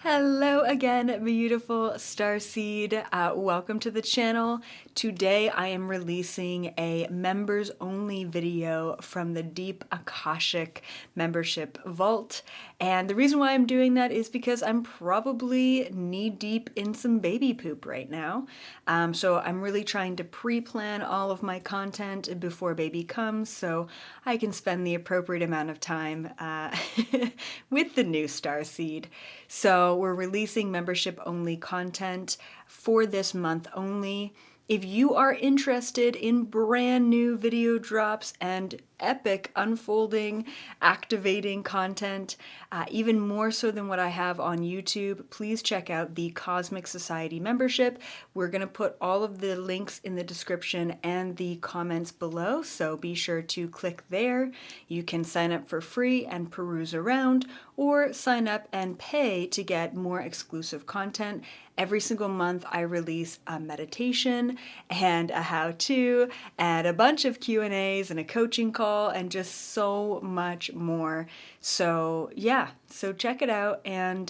Hello again, beautiful starseed. Welcome to the channel. Today I am releasing a members only video from the Deep Akashic membership vault. And the reason why I'm doing that is because I'm probably knee deep in some baby poop right now. So I'm really trying to pre-plan all of my content before baby comes so I can spend the appropriate amount of time with the new starseed. So we're releasing membership only content for this month only. If you are interested in brand new video drops and epic unfolding, activating content, even more so than what I have on YouTube, please check out the Cosmic Society membership. We're going to put all of the links in the description and the comments below, so be sure to click there. You can sign up for free and peruse around, or sign up and pay to get more exclusive content. Every single month I release a meditation and a how-to and a bunch of Q&As and a coaching call and just so much more. So yeah, so check it out. And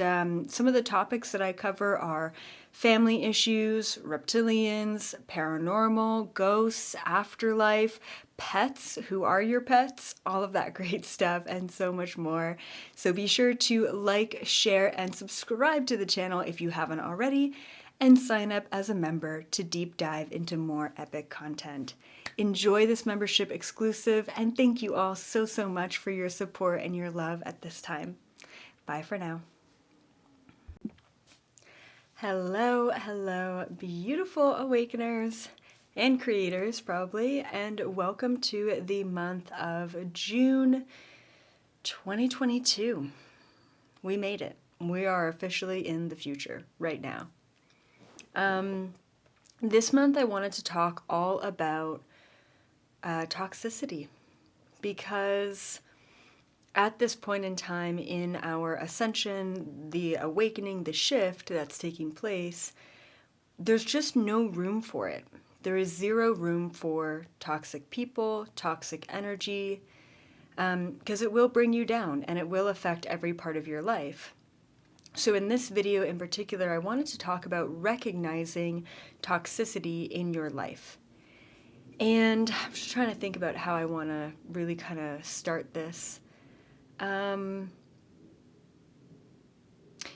some of the topics that I cover are family issues, reptilians, paranormal, ghosts, afterlife, pets, who are your pets, all of that great stuff, and so much more. So be sure to like, share, and subscribe to the channel if you haven't already, and sign up as a member to deep dive into more epic content. Enjoy this membership exclusive, and thank you all so much for your support and your love at this time. Bye for now. Hello, beautiful awakeners and creators probably, and welcome to the month of June 2022. We made it. We are officially in the future right now. This month I wanted to talk all about toxicity, because at this point in time in our ascension, the awakening, the shift that's taking place, there's just no room for it. There is zero room for toxic people, toxic energy, because it will bring you down and it will affect every part of your life. So in this video in particular, I wanted to talk about recognizing toxicity in your life. And I'm just trying to think about how I want to really kind of start this.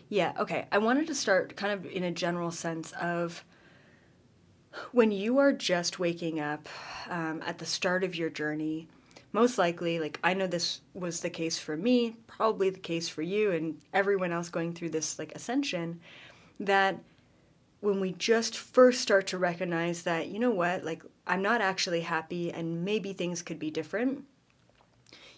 Yeah, okay. I wanted to start kind of in a general sense of when you are just waking up at the start of your journey. Most likely, like I know this was the case for me, probably the case for you and everyone else going through this like ascension, that when we just first start to recognize that, you know what, like I'm not actually happy and maybe things could be different,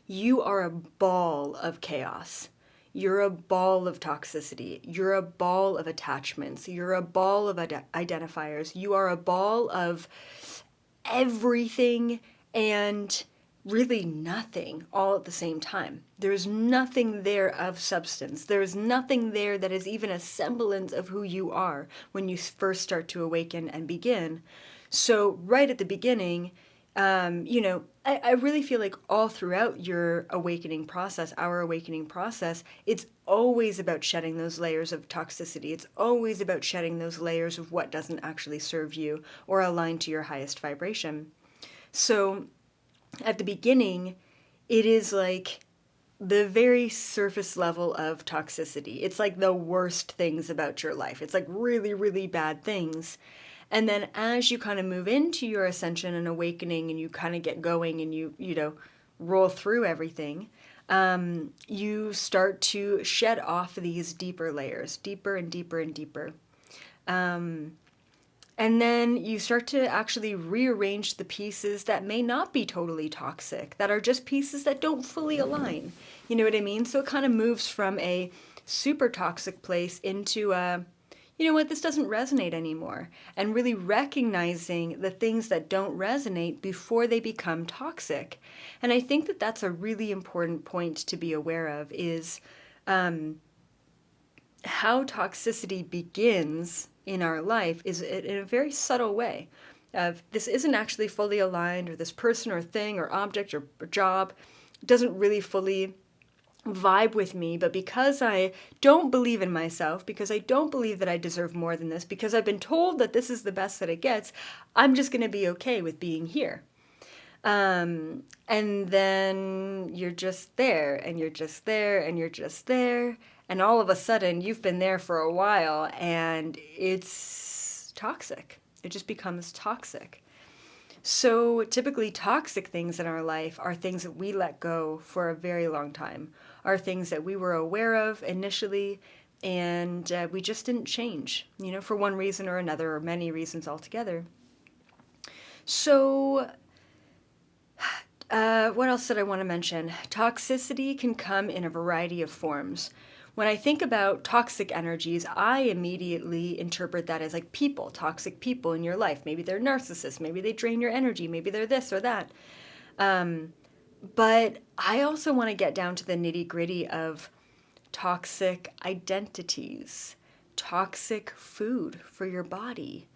you are a ball of chaos. You're a ball of toxicity. You're a ball of attachments. You're a ball of identifiers. You are a ball of everything and really nothing all at the same time. There's nothing there of substance. There's nothing there that is even a semblance of who you are when you first start to awaken and begin. So right at the beginning, I really feel like all throughout your awakening process, our awakening process, it's always about shedding those layers of toxicity. It's always about shedding those layers of what doesn't actually serve you or align to your highest vibration. So at the beginning, it is like the very surface level of toxicity. It's like the worst things about your life. It's like really bad things. And then as you kind of move into your ascension and awakening and you kind of get going and you roll through everything, you start to shed off these deeper layers, deeper and deeper and deeper. And then you start to actually rearrange the pieces that may not be totally toxic, that are just pieces that don't fully align. You know what I mean? So it kind of moves from a super toxic place into a, you know what, this doesn't resonate anymore. And really recognizing the things that don't resonate before they become toxic. And I think that that's a really important point to be aware of, is how toxicity begins in our life is in a very subtle way. This isn't actually fully aligned, or this person or thing or object or job doesn't really fully vibe with me, but because I don't believe in myself, because I don't believe that I deserve more than this, because I've been told that this is the best that it gets, I'm just going to be okay with being here. And then you're just there, and you're just there, and you're just there, and all of a sudden you've been there for a while, and it's toxic. It just becomes toxic. So typically toxic things in our life are things that we let go for a very long time, are things that we were aware of initially, and we just didn't change, for one reason or another, or many reasons altogether. So what else did I want to mention? Toxicity can come in a variety of forms. When I think about toxic energies, I immediately interpret that as like people, toxic people in your life. Maybe they're narcissists, maybe they drain your energy, maybe they're this or that. But I also want to get down to the nitty gritty of toxic identities, toxic food for your body.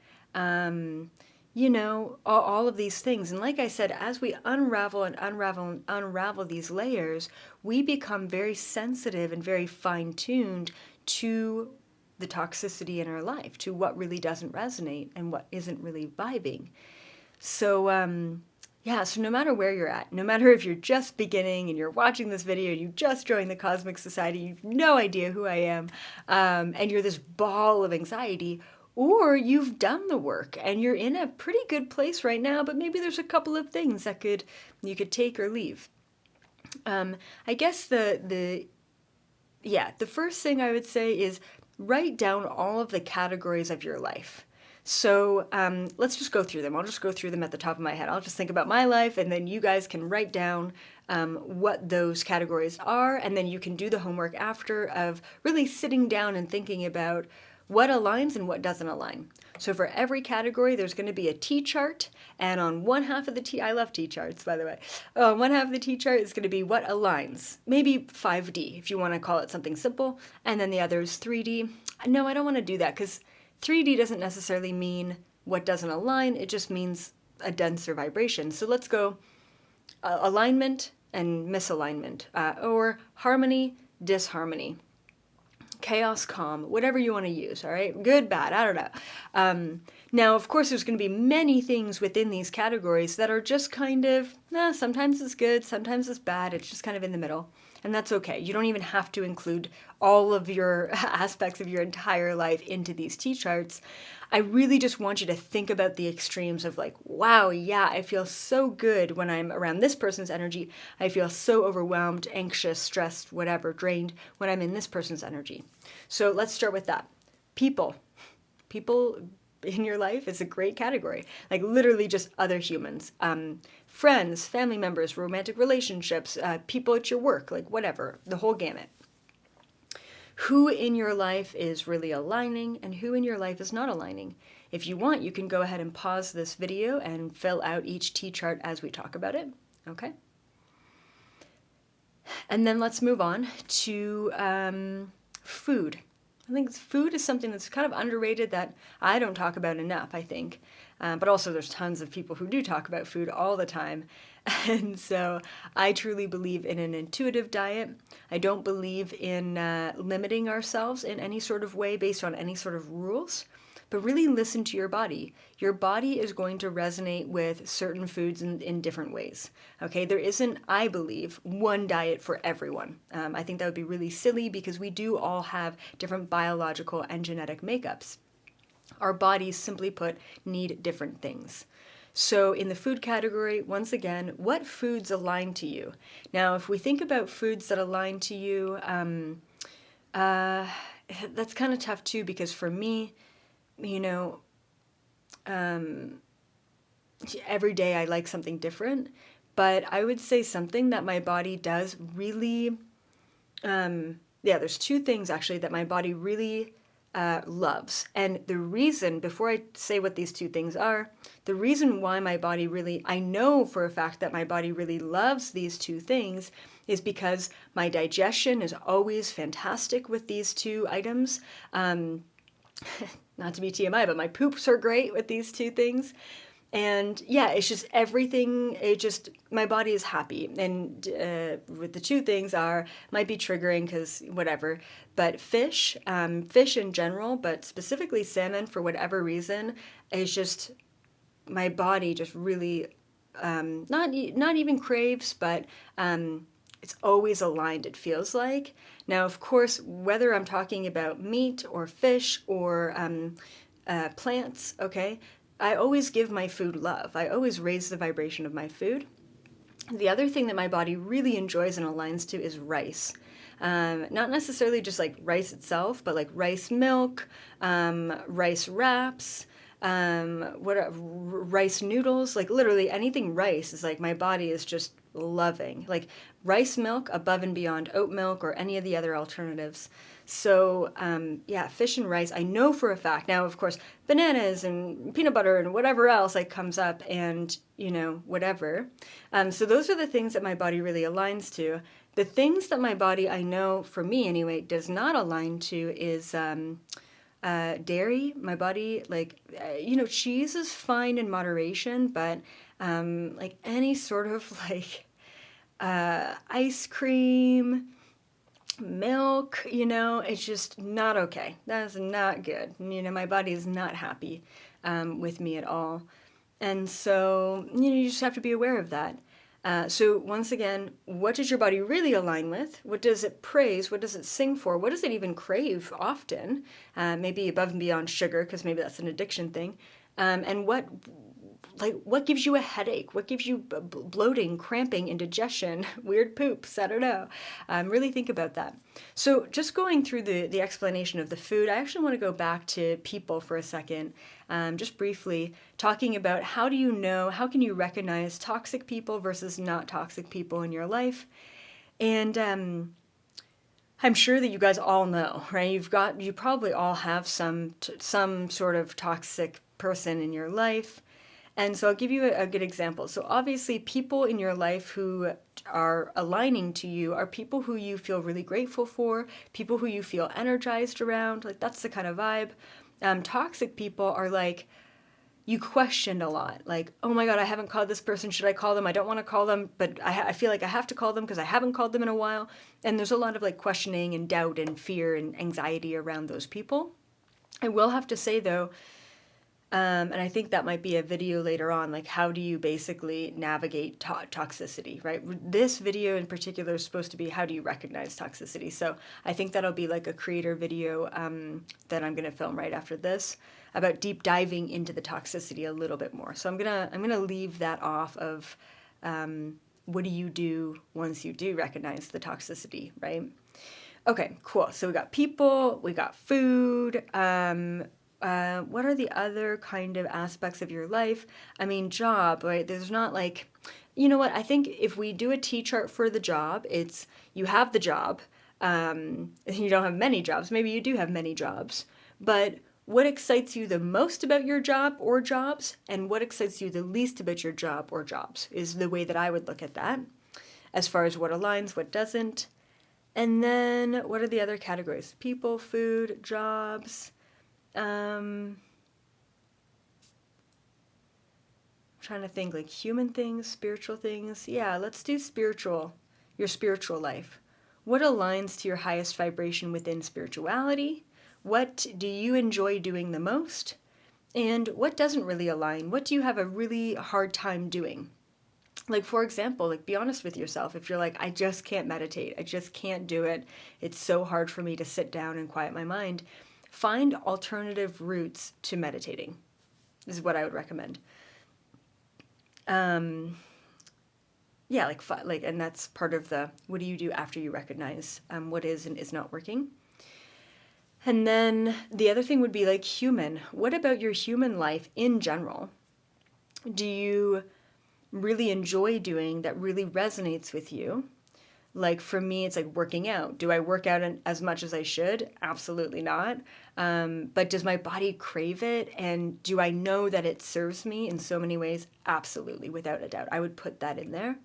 All of these things. And like I said, as we unravel and unravel and unravel these layers, we become very sensitive and very fine-tuned to the toxicity in our life, to what really doesn't resonate and what isn't really vibing. So, so no matter where you're at, no matter if you're just beginning and you're watching this video, you just joined the Cosmic Society, you've no idea who I am, and you're this ball of anxiety, or you've done the work and you're in a pretty good place right now, but maybe there's a couple of things that you could take or leave. I guess the first thing I would say is write down all of the categories of your life. So let's just go through them. I'll just go through them at the top of my head. I'll just think about my life, and then you guys can write down what those categories are, and then you can do the homework after of really sitting down and thinking about what aligns and what doesn't align. So for every category, there's going to be a T-chart, and on one half of the T, I love T-charts, by the way. One half of the T-chart is going to be what aligns, maybe 5D, if you want to call it something simple, and then the other is 3D. No, I don't want to do that, because 3D doesn't necessarily mean what doesn't align, it just means a denser vibration. So let's go alignment and misalignment, or harmony, disharmony. Chaos, calm, whatever you want to use, all right? Good, bad, I don't know. Now, of course, there's going to be many things within these categories that are just kind of, sometimes it's good, sometimes it's bad, it's just kind of in the middle. And that's okay. You don't even have to include all of your aspects of your entire life into these T-charts. I really just want you to think about the extremes of like, wow, yeah, I feel so good when I'm around this person's energy. I feel so overwhelmed, anxious, stressed, whatever, drained when I'm in this person's energy. So let's start with that. People. People in your life is a great category. Like literally just other humans. Friends, family members, romantic relationships, people at your work, like whatever, the whole gamut. Who in your life is really aligning and who in your life is not aligning? If you want, you can go ahead and pause this video and fill out each T-chart as we talk about it, okay? And then let's move on to food. I think food is something that's kind of underrated that I don't talk about enough, I think. But also there's tons of people who do talk about food all the time. And so I truly believe in an intuitive diet. I don't believe in limiting ourselves in any sort of way based on any sort of rules. But really listen to your body. Your body is going to resonate with certain foods in different ways. Okay, there isn't, I believe, one diet for everyone. I think that would be really silly because we do all have different biological and genetic makeups. Our bodies, simply put, need different things. So in the food category, once again, what foods align to you? Now, if we think about foods that align to you, that's kind of tough too, because for me, every day I like something different, but I would say something that my body does really, there's two things actually that my body really loves. And the reason, before I say what these two things are, the reason why my body really, I know for a fact that my body really loves these two things is because my digestion is always fantastic with these two items. Not to be TMI, but my poops are great with these two things. And yeah, it's just everything, my body is happy. And with the two things are, might be triggering because whatever, but fish in general, but specifically salmon for whatever reason, is just, my body just really, not even craves, but it's always aligned, it feels like. Now, of course, whether I'm talking about meat or fish or plants, okay, I always give my food love. I always raise the vibration of my food. The other thing that my body really enjoys and aligns to is rice. Not necessarily just like rice itself, but like rice milk, rice wraps, rice noodles, like literally anything rice is like my body is just loving. Like rice milk above and beyond oat milk or any of the other alternatives. So yeah, fish and rice, I know for a fact. Now, of course, bananas and peanut butter and whatever else like comes up and, whatever. So those are the things that my body really aligns to. The things that my body, I know for me anyway, does not align to is dairy. My body, like, cheese is fine in moderation, but like any sort of like ice cream, milk, it's just not okay. That's not good. My body is not happy with me at all. And so, you just have to be aware of that. So once again, what does your body really align with? What does it praise? What does it sing for? What does it even crave often? Maybe above and beyond sugar, because maybe that's an addiction thing. And what gives you a headache? What gives you bloating, cramping, indigestion, weird poops? I don't know. Really think about that. So just going through the explanation of the food, I actually want to go back to people for a second, just briefly, talking about how can you recognize toxic people versus not toxic people in your life? And I'm sure that you guys all know, right? You probably all have some sort of toxic person in your life. And so I'll give you a good example. So obviously people in your life who are aligning to you are people who you feel really grateful for, people who you feel energized around. Like that's the kind of vibe. Toxic people are like, you question a lot. Like, oh my God, I haven't called this person. Should I call them? I don't want to call them, but I feel like I have to call them because I haven't called them in a while. And there's a lot of like questioning and doubt and fear and anxiety around those people. I will have to say though, and I think that might be a video later on, like how do you basically navigate toxicity, right? This video in particular is supposed to be how do you recognize toxicity. So I think that'll be like a creator video that I'm gonna film right after this about deep diving into the toxicity a little bit more. So I'm gonna leave that off of what do you do once you do recognize the toxicity, right? Okay, cool. So we got people, we got food. What are the other kind of aspects of your life? I mean, job, right? There's not like, you know what? I think if we do a T-chart for the job, it's you have the job. You don't have many jobs. Maybe you do have many jobs. But what excites you the most about your job or jobs, and what excites you the least about your job or jobs is the way that I would look at that, as far as what aligns, what doesn't. And then what are the other categories? People, food, jobs. I'm trying to think like human things, spiritual things. Yeah, let's do spiritual, your spiritual life. What aligns to your highest vibration within spirituality? What do you enjoy doing the most? And what doesn't really align? What do you have a really hard time doing? Like, for example, like be honest with yourself. If you're like, I just can't meditate, I just can't do it, it's so hard for me to sit down and quiet my mind, find alternative routes to meditating. This is what I would recommend. Yeah, like, and that's part of the, what do you do after you recognize what is and is not working? And then the other thing would be like human. What about your human life in general do you really enjoy doing that really resonates with you? Like for me, it's like working out. Do I work out as much as I should? Absolutely not. But does my body crave it? And do I know that it serves me in so many ways? Absolutely, without a doubt. I would put that in there.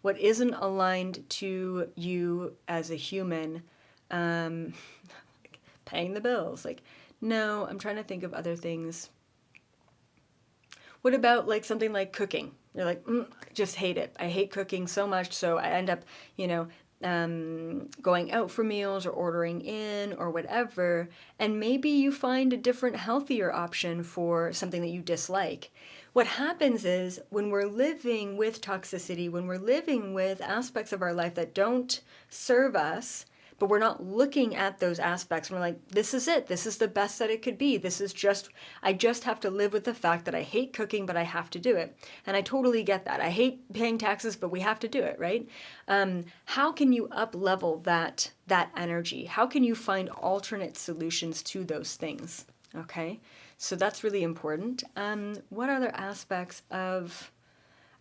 What isn't aligned to you as a human, paying the bills. Like, no, I'm trying to think of other things. What about like something like cooking? You're like, I just hate it. I hate cooking so much, so I end up, going out for meals or ordering in or whatever. And maybe you find a different, healthier option for something that you dislike. What happens is when we're living with toxicity, when we're living with aspects of our life that don't serve us, but we're not looking at those aspects. We're like, this is it. This is the best that it could be. I just have to live with the fact that I hate cooking, but I have to do it. And I totally get that. I hate paying taxes, but we have to do it, right? How can you up level that energy? How can you find alternate solutions to those things? Okay, so that's really important. What other aspects of,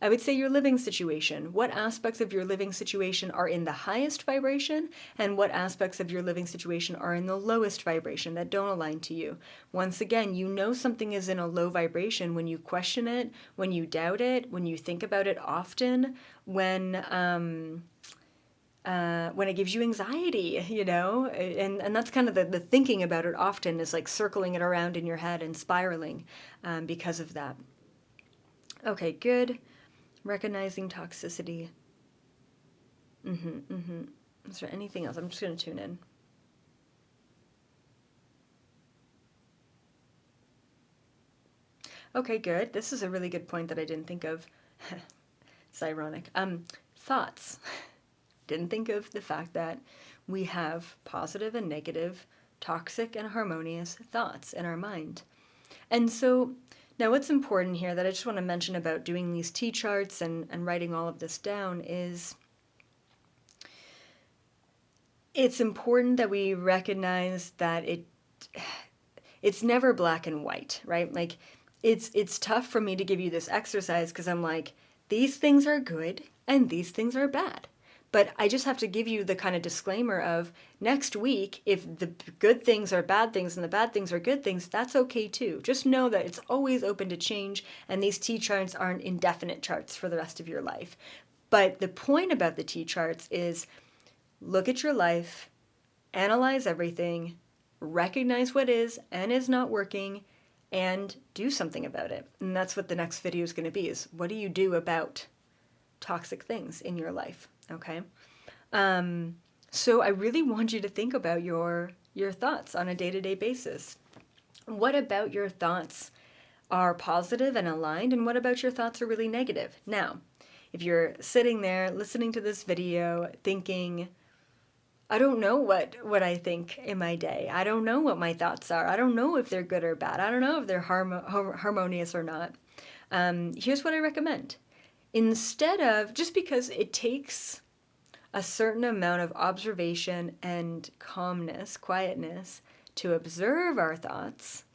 I would say, your living situation? What aspects of your living situation are in the highest vibration, and what aspects of your living situation are in the lowest vibration that don't align to you? Once again, you know something is in a low vibration when you question it, when you doubt it, when you think about it often, when it gives you anxiety, and that's kind of the thinking about it often is like circling it around in your head and spiraling because of that. Okay, good. Recognizing toxicity. Is there anything else? I'm just going to tune in. Okay, good. This is a really good point that I didn't think of. It's ironic. Thoughts. Didn't think of the fact that we have positive and negative, toxic and harmonious thoughts in our mind. And so now what's important here that I just want to mention about doing these T-charts and writing all of this down is it's important that we recognize that it's never black and white, right? Like it's tough for me to give you this exercise because I'm like, these things are good and these things are bad. But I just have to give you the kind of disclaimer of next week, if the good things are bad things and the bad things are good things, that's okay too. Just know that it's always open to change, and these T-charts aren't indefinite charts for the rest of your life. But the point about the T-charts is look at your life, analyze everything, recognize what is and is not working, and do something about it. And that's what the next video is going to be, is what do you do about toxic things in your life? Okay. So I really want you to think about your thoughts on a day-to-day basis. What about your thoughts are positive and aligned, and what about your thoughts are really negative? Now, if you're sitting there listening to this video thinking, I don't know what I think in my day. I don't know what my thoughts are. I don't know if they're good or bad. I don't know if they're harmonious or not. Here's what I recommend. Instead of, just because it takes a certain amount of observation and calmness, quietness, to observe our thoughts,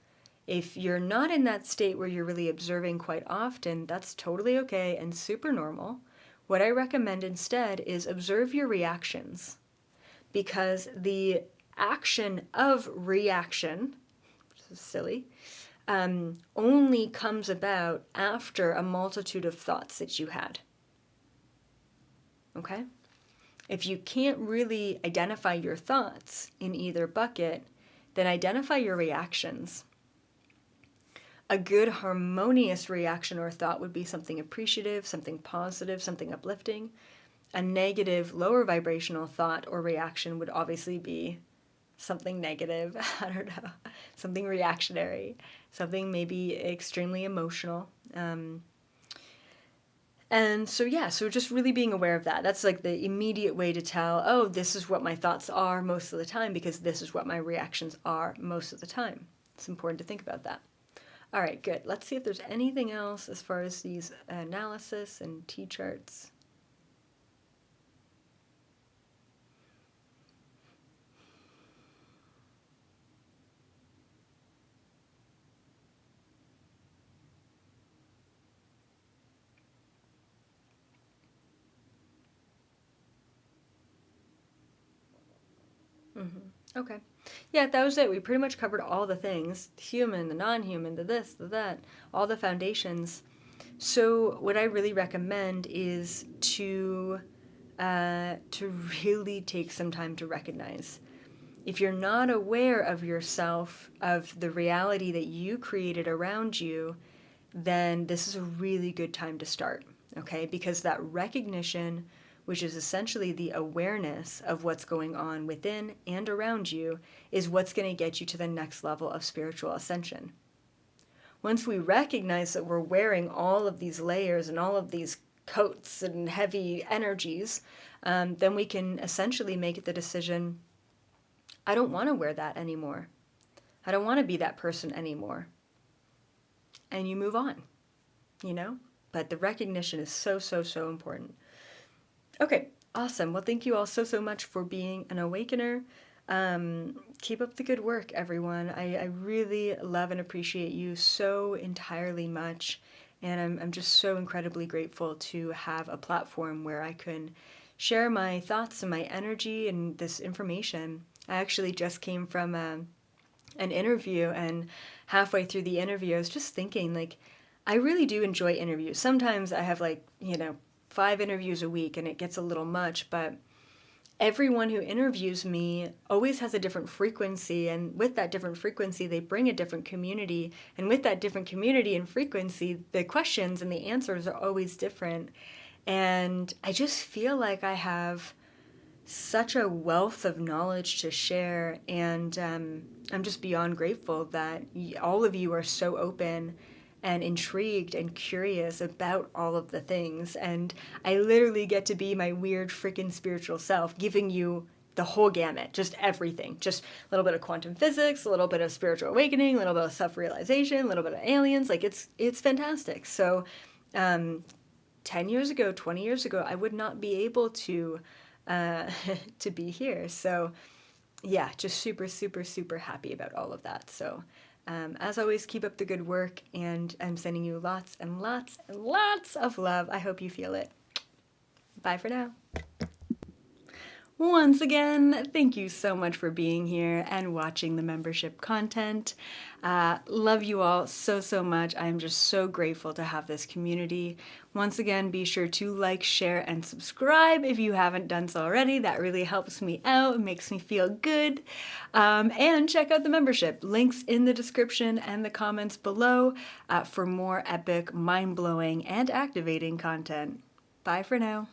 if you're not in that state where you're really observing quite often, that's totally okay and super normal. What I recommend instead is observe your reactions, because the action of reaction, which is silly, only comes about after a multitude of thoughts that you had. Okay? If you can't really identify your thoughts in either bucket, then identify your reactions. A good harmonious reaction or thought would be something appreciative, something positive, something uplifting. A negative, lower vibrational thought or reaction would obviously be something negative, I don't know, something reactionary, something maybe extremely emotional. And so, yeah, so just really being aware of that. That's like the immediate way to tell, oh, this is what my thoughts are most of the time, because this is what my reactions are most of the time. It's important to think about that. All right, good. Let's see if there's anything else as far as these analysis and T-charts. Okay. Yeah, that was it. We pretty much covered all the things, the human, the non-human, the this, the that, all the foundations. So what I really recommend is to really take some time to recognize. If you're not aware of yourself, of the reality that you created around you, then this is a really good time to start, okay? Because that recognition, which is essentially the awareness of what's going on within and around you, is what's going to get you to the next level of spiritual ascension. Once we recognize that we're wearing all of these layers and all of these coats and heavy energies, then we can essentially make the decision, I don't want to wear that anymore. I don't want to be that person anymore. And you move on, But the recognition is so, so, so important. Okay, awesome. Well, thank you all so, so much for being an awakener. Keep up the good work, everyone. I really love and appreciate you so entirely much. And I'm just so incredibly grateful to have a platform where I can share my thoughts and my energy and this information. I actually just came from an interview, and halfway through the interview, I was just thinking, I really do enjoy interviews. Sometimes I have 5 interviews a week and it gets a little much, but everyone who interviews me always has a different frequency, and with that different frequency, they bring a different community, and with that different community and frequency, the questions and the answers are always different. And I just feel like I have such a wealth of knowledge to share, and I'm just beyond grateful that all of you are so open and intrigued and curious about all of the things. And I literally get to be my weird freaking spiritual self, giving you the whole gamut, just everything. Just a little bit of quantum physics, a little bit of spiritual awakening, a little bit of self-realization, a little bit of aliens. It's fantastic. So 10 years ago, 20 years ago, I would not be able to to be here. So yeah, just super, super, super happy about all of that. So as always, keep up the good work, and I'm sending you lots and lots and lots of love. I hope you feel it. Bye for now. Once again, thank you so much for being here and watching the membership content. Love you all so, so much. I am just so grateful to have this community. Once again, be sure to like, share, and subscribe if you haven't done so already. That really helps me out. It makes me feel good. And check out the membership. Links in the description and the comments below for more epic, mind-blowing, and activating content. Bye for now.